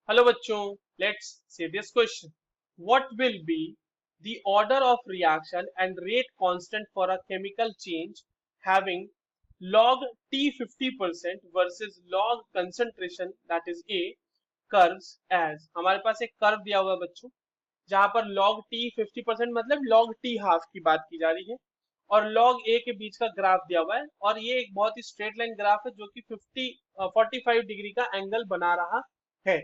Hello बच्चों, let's see this question. What will be the order of reaction and rate constant for a chemical change having log T 50% versus log concentration that is A curves as? हमारे पास एक curve दिया हुआ है बच्चों, जहां पर log T 50% मतलब log T half की बात की जा रही है और log A के बीच का ग्राफ दिया हुआ है और ये एक बहुत ही स्ट्रेट लाइन ग्राफ है जो कि 45 डिग्री का एंगल बना रहा है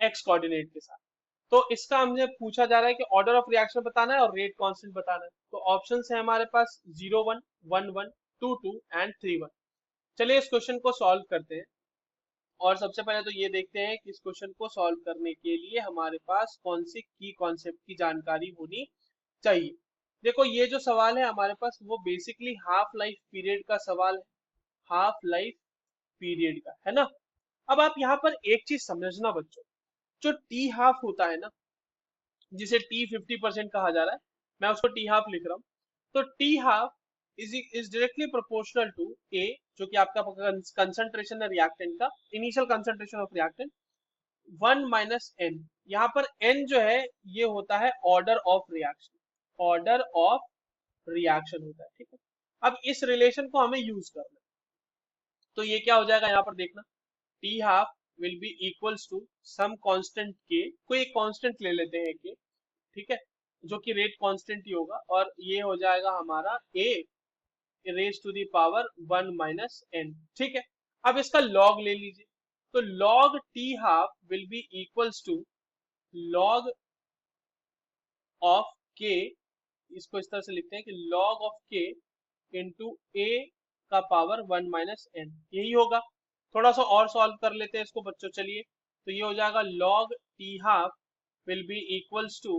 एक्स कोऑर्डिनेट के साथ। तो इसका हमने पूछा जा रहा है कि ऑर्डर ऑफ रिएक्शन बताना है और रेट कांस्टेंट बताना है। तो ऑप्शन है हमारे पास 0 1 1 1 2 2 एंड 3 1। चलिए इस क्वेश्चन को सॉल्व करते हैं और सबसे पहले तो ये देखते हैं कि इस क्वेश्चन को सॉल्व करने के लिए हमारे पास कौन सी की कॉन्सेप्ट की जानकारी होनी चाहिए। देखो ये जो सवाल है हमारे पास वो बेसिकली हाफ लाइफ पीरियड का सवाल है, हाफ लाइफ पीरियड का है ना। अब आप यहाँ पर एक चीज समझना बच्चों, जो टी हाफ होता है ना, जिसे टी 50% कहा जा रहा है, मैं उसको टी हाफ लिख रहा हूँ। तो t half is directly proportional to a, जो कि आपका कंसंट्रेशन है रिएक्टेंट का, initial concentration of reactant, 1 - n। यहाँ पर n जो है ये होता है order of reaction, order of reaction होता है, ठीक है। अब इस रिलेशन को हमें यूज करना है, तो ये क्या हो जाएगा यहाँ पर देखना, T half will be equals to some constant K, कोई एक कांस्टेंट ले लेते हैं के, ठीक है, जो कि रेट कांस्टेंट ही होगा और ये हो जाएगा हमारा a raise to the power 1 - n, ठीक है। अब इसका लॉग ले लीजिए, तो log t half will be equals to log of k, इसको इस तरह से लिखते हैं कि log of k into a का पावर 1 - n, यही होगा। थोड़ा सा और सॉल्व कर लेते हैं इसको बच्चों, चलिए। तो ये हो जाएगा log t half will be equals to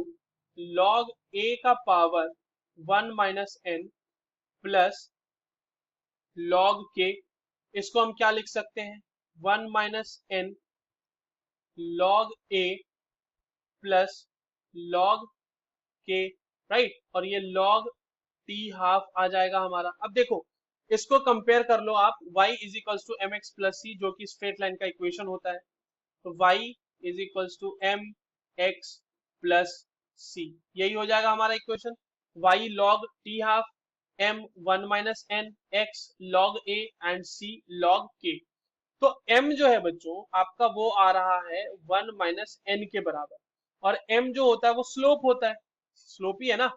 log a का power 1 - n plus log k, इसको हम क्या लिख सकते हैं, 1 - n log a plus log k, right. और ये log t हाफ आ जाएगा हमारा। अब देखो इसको कंपेयर कर लो आप, y is equals to m x plus c, जो कि स्ट्रेट लाइन का इक्वेशन होता है। तो y is equals to m x plus c, यही हो जाएगा हमारा equation. y log t half, m 1 - n, x log a and c log k। तो m जो है बच्चों आपका वो आ रहा है 1 - n के बराबर, और m जो होता है वो स्लोप होता है, स्लोप ही है ना।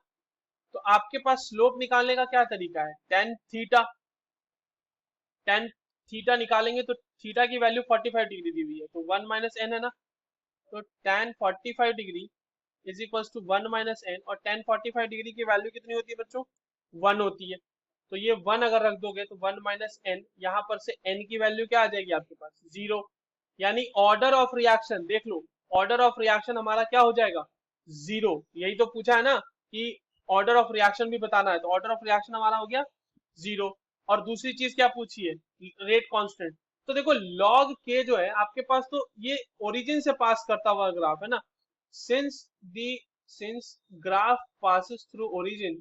तो आपके पास स्लोप निकालने का क्या तरीका है, टेन थीटा, टेन थीटा निकालेंगे तो थीटा की वैल्यू 45 डिग्री दी हुई है, तो 1 - n है ना। तो tan 45 degree is equal to 1 - n, और tan 45 डिग्री की वैल्यू कितनी होती है बच्चों, 1 होती है। तो ये 1 अगर रख दोगे तो 1 - n, यहाँ पर से n की वैल्यू क्या आ जाएगी आपके पास, 0। यानी ऑर्डर ऑफ रिएक्शन देख लो, ऑर्डर ऑफ रिएक्शन हमारा क्या हो जाएगा, 0। यही तो पूछा है ना कि ऑर्डर ऑफ रिएक्शन भी बताना है, तो ऑर्डर ऑफ रिएक्शन हमारा हो गया 0। और दूसरी चीज क्या पूछी है, रेट कांस्टेंट। तो देखो log k जो है आपके पास, तो ये ओरिजिन से पास करता हुआ ग्राफ है ना, since the since graph passes through origin,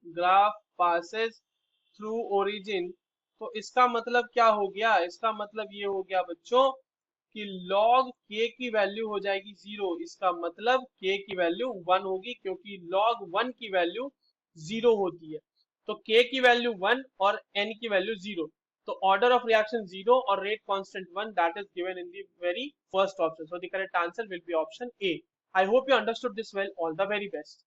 graph passes through origin, तो इसका मतलब क्या हो गया, इसका मतलब ये हो गया बच्चों कि log k की वैल्यू हो जाएगी 0। इसका मतलब k की वैल्यू 1 होगी, क्योंकि log 1 की वैल्यू 0 होती है। तो k की वैल्यू 1 और n की वैल्यू 0। तो ऑर्डर ऑफ रिएक्शन 0 और rate constant 1, that is given in the very first option. So the correct answer will be option A. I hope you understood this well. All the very best.